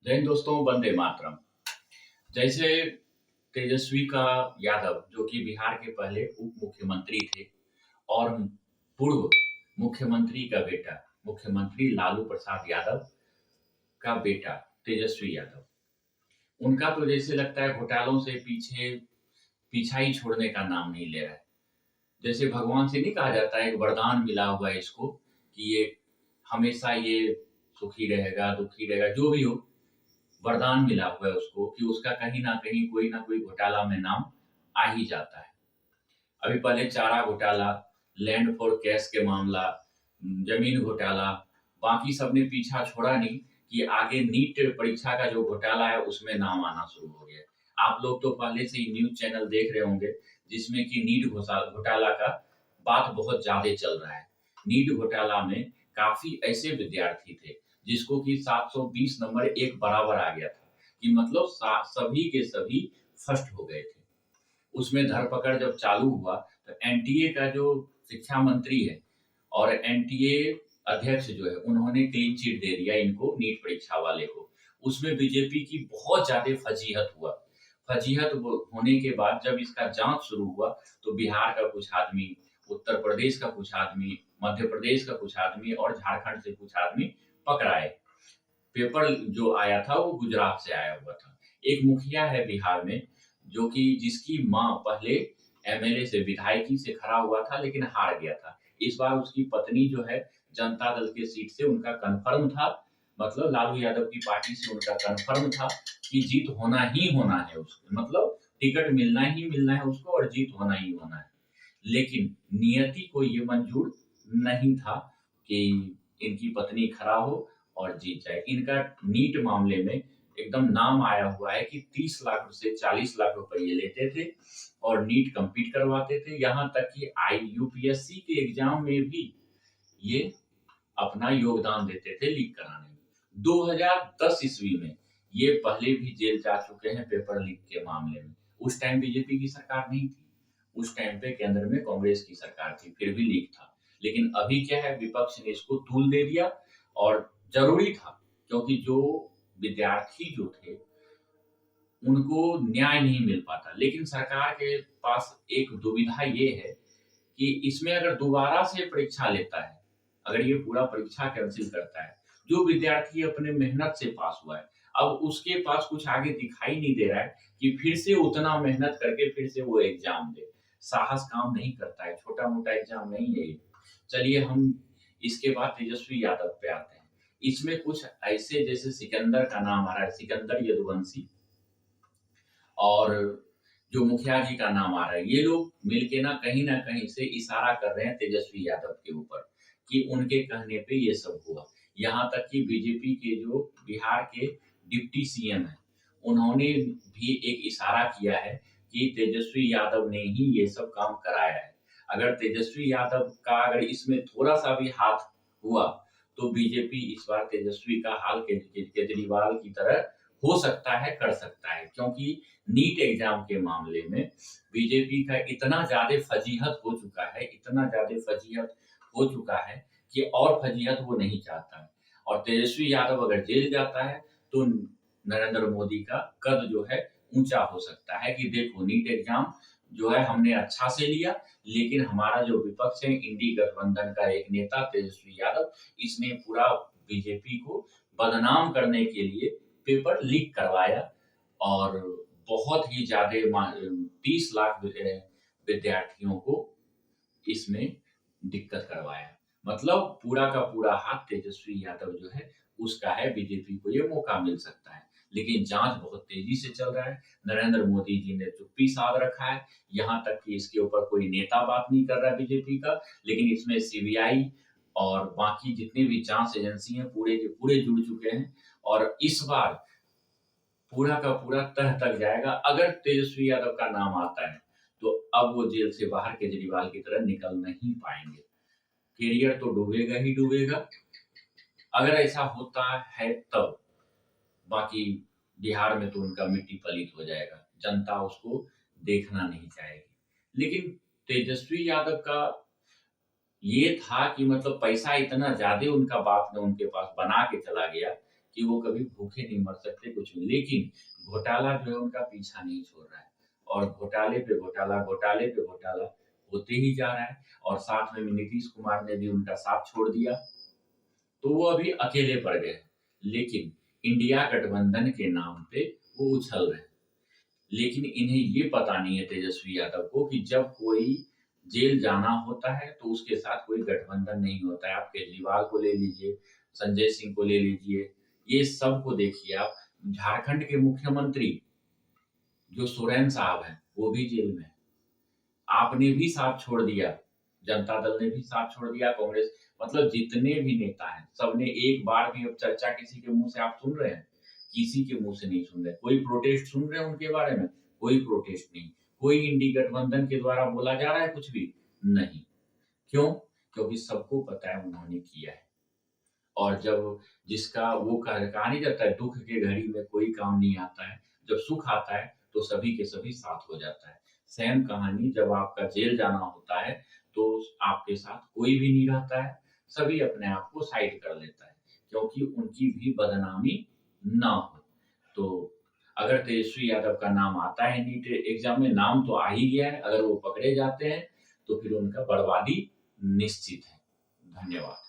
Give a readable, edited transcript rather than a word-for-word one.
जय हिंद दोस्तों, वंदे मातरम। जैसे तेजस्वी का यादव जो कि बिहार के पहले उप मुख्यमंत्री थे और पूर्व मुख्यमंत्री का बेटा मुख्यमंत्री लालू प्रसाद यादव का बेटा तेजस्वी यादव, उनका तो जैसे लगता है घोटालों से पीछा ही छोड़ने का नाम नहीं ले रहा है। जैसे भगवान से नहीं कहा जाता है, एक वरदान मिला हुआ है इसको कि ये हमेशा ये सुखी रहेगा, दुखी रहेगा, जो भी हो, वरदान मिला हुआ है उसको कि उसका कहीं न कहीं कोई न कोई घोटाला में नाम आ ही जाता है। अभी पहले चारा घोटाला, लैंड फॉर कैश के मामला, ज़मीन घोटाला, बाकी सबने पीछा छोड़ा नहीं कि आगे नीट परीक्षा का जो घोटाला है उसमें नाम आना शुरू हो गया। आप लोग तो पहले से ही न्यूज़ चैनल देख रहे होंगे जिसमें कि नीट घोटाला का बात बहुत ज़्यादा चल रहा है। नीट घोटाला में काफ़ी ऐसे विद्यार्थी थे जिसको कि 720 नंबर एक बराबर आ गया था कि मतलब सभी के सभी फर्स्ट हो गए थे। उसमें धरपकड़ जब चालू हुआ तो एनटीए का जो शिक्षा मंत्री है और एनटीए अध्यक्ष जो है उन्होंने क्लीन चिट दे दिया इनको, नीट परीक्षा वाले को। उसमें बीजेपी की बहुत ज़्यादा फजीहत हुआ। फजीहत होने के बाद जब इसका जाँच शुरू हुआ तो बिहार का कुछ आदमी, उत्तर प्रदेश का कुछ आदमी, मध्य प्रदेश का कुछ आदमी और झारखंड से कुछ आदमी पकड़ाए। पेपर जो आया था वो गुजरात से आया हुआ था। एक मुखिया है बिहार में जो कि जिसकी माँ पहले एमएलए से विधायकी से खड़ा हुआ था लेकिन हार गया था। इस बार उसकी पत्नी जो है जनता दल के सीट से उनका कन्फर्म था, मतलब लालू यादव की पार्टी से उनका कन्फर्म था कि जीत होना ही होना है उसको, मतलब टिकट मिलना ही मिलना है उसको और जीत होना ही होना है। लेकिन नियति को ये मंजूर नहीं था कि इनकी पत्नी खड़ा हो और जीत जाए। इनका नीट मामले में एकदम नाम आया हुआ है कि 30 लाख से 40 लाख रुपए ये लेते थे और नीट कंप्लीट करवाते थे। यहाँ तक कि यूपीएससी के एग्जाम में भी ये अपना योगदान देते थे लीक कराने में। 2010 ईस्वी में ये पहले भी जेल जा चुके हैं पेपर लीक के मामले में। उस टाइम बीजेपी की सरकार नहीं थी। उस टाइम पे केंद्र में कांग्रेस की सरकार थी, फिर भी लीक था। लेकिन अभी क्या है, विपक्ष ने इसको तूल दे दिया और ज़रूरी था क्योंकि जो विद्यार्थी जो थे उनको न्याय नहीं मिल पाता। लेकिन सरकार के पास एक दुविधा ये है कि इसमें अगर दोबारा से परीक्षा लेता है, अगर ये पूरा परीक्षा कैंसिल करता है, जो विद्यार्थी अपने मेहनत से पास हुआ है, अब उसके पास कुछ आगे दिखाई नहीं दे रहा है कि फिर से उतना मेहनत करके फिर से वो एग्ज़ाम दे। साहस काम नहीं करता है, छोटा-मोटा एग्ज़ाम नहीं है ये। चलिए हम इसके बाद तेजस्वी यादव पे आते हैं। इसमें कुछ ऐसे जैसे सिकंदर का नाम आ रहा है, सिकंदर यदुवंशी और जो मुखिया जी का नाम आ रहा है, ये लोग मिलके ना कहीं से इशारा कर रहे हैं तेजस्वी यादव के ऊपर कि उनके कहने पे ये सब हुआ। यहाँ तक कि बीजेपी के जो बिहार के डिप्टी सीएम हैं, उन्होंने भी एक इशारा किया है कि तेजस्वी यादव ने ही ये सब काम कराया है। अगर तेजस्वी यादव का अगर इसमें थोड़ा-सा भी हाथ हुआ, तो बीजेपी इस बार तेजस्वी का हाल केजरीवाल की तरह हो सकता है, कर सकता है। क्योंकि नीट एग्जाम के मामले में बीजेपी का इतना ज़्यादा फजीहत हो चुका है, इतना ज़्यादा फजीहत हो चुका है कि और फजीहत वो नहीं चाहता है। और तेजस्वी यादव अगर जेल जाता है, तो नरेंद्र मोदी का कद जो है ऊँचा हो सकता है कि देखो नीट एग्जाम जो है हमने अच्छा से लिया, लेकिन हमारा जो विपक्ष है इंडी गठबंधन का एक नेता तेजस्वी यादव, इसने पूरा बीजेपी को बदनाम करने के लिए पेपर लीक करवाया और बहुत ही ज़्यादा 30 लाख विद्यार्थियों को इसमें दिक्कत करवाया। मतलब पूरा का पूरा हाथ तेजस्वी यादव जो है उसका है, बीजेपी को ये मौका मिल सकता है। लेकिन जाँच बहुत तेज़ी से चल रहा है। नरेंद्र मोदी जी ने चुप्पी साध रखा है। यहाँ तक कि इसके ऊपर कोई नेता बात नहीं कर रहा है बीजेपी का, लेकिन इसमें सीबीआई और बाकी जितनी भी जाँच एजेंसी हैं पूरे के पूरे जुड़ चुके हैं और इस बार पूरा का पूरा तह तक जाएगा। अगर तेजस्वी यादव का नाम आता है, तो अब वो जेल से बाहर केजरीवाल की तरह निकल नहीं पाएँगे। करियर तो डूबेगा ही डूबेगा। अगर ऐसा होता है तब, बाकी बिहार में तो उनका मिट्टी पलीत हो जाएगा। जनता उसको देखना नहीं चाहेगी। लेकिन तेजस्वी यादव का ये था कि मतलब पैसा इतना ज़्यादा उनका बाप ने उनके पास बना के चला गया कि वो कभी भूखे नहीं मर सकते कुछ भी। लेकिन घोटाला जो है उनका पीछा नहीं छोड़ रहा है और घोटाले पे घोटाला होते ही जा रहा है और साथ में नीतीश कुमार ने भी उनका साथ छोड़ दिया, तो वो अभी अकेले पड़ गए। लेकिन इंडिया गठबंधन के नाम पे वो उछल रहे हैं। लेकिन इन्हें ये पता नहीं है तेजस्वी यादव को कि जब कोई जेल जाना होता है तो उसके साथ कोई गठबंधन नहीं होता है। आप केजरीवाल को ले लीजिए, संजय सिंह को ले लीजिए, ये सब को देखिए आप। झारखंड के मुख्यमंत्री जो सोरेन साहब हैं, वो भी जेल में हैं। आपने भी साथ छोड़ दिया, जनता दल ने भी साथ छोड़ दिया, कांग्रेस मतलब जितने भी नेता हैं, सबने एक बार भी अब चर्चा किसी के मुँह से आप सुन रहे हैं? किसी के मुँह से नहीं सुन रहे। कोई प्रोटेस्ट सुन रहे हैं उनके बारे में? कोई प्रोटेस्ट नहीं। कोई इंडी गठबंधन के द्वारा बोला जा रहा है कुछ भी? नहीं। क्यों? क्योंकि सबको पता है उन्होंने किया है। और जब जिसका वो कहा नहीं जाता है, दुःख के घड़ी में कोई काम नहीं आता है, जब सुख आता है तो सभी के सभी साथ हो जाता है। सेम कहानी जब आपका जेल जाना होता है, तो आपके साथ कोई भी नहीं रहता है, सभी अपने आप को साइड कर लेता है, क्योंकि उनकी भी बदनामी ना हो। तो अगर तेजस्वी यादव का नाम आता है नीट एग्ज़ाम में, नाम तो आ ही गया है, अगर वो पकड़े जाते हैं, तो फिर उनका बर्बादी निश्चित है। धन्यवाद।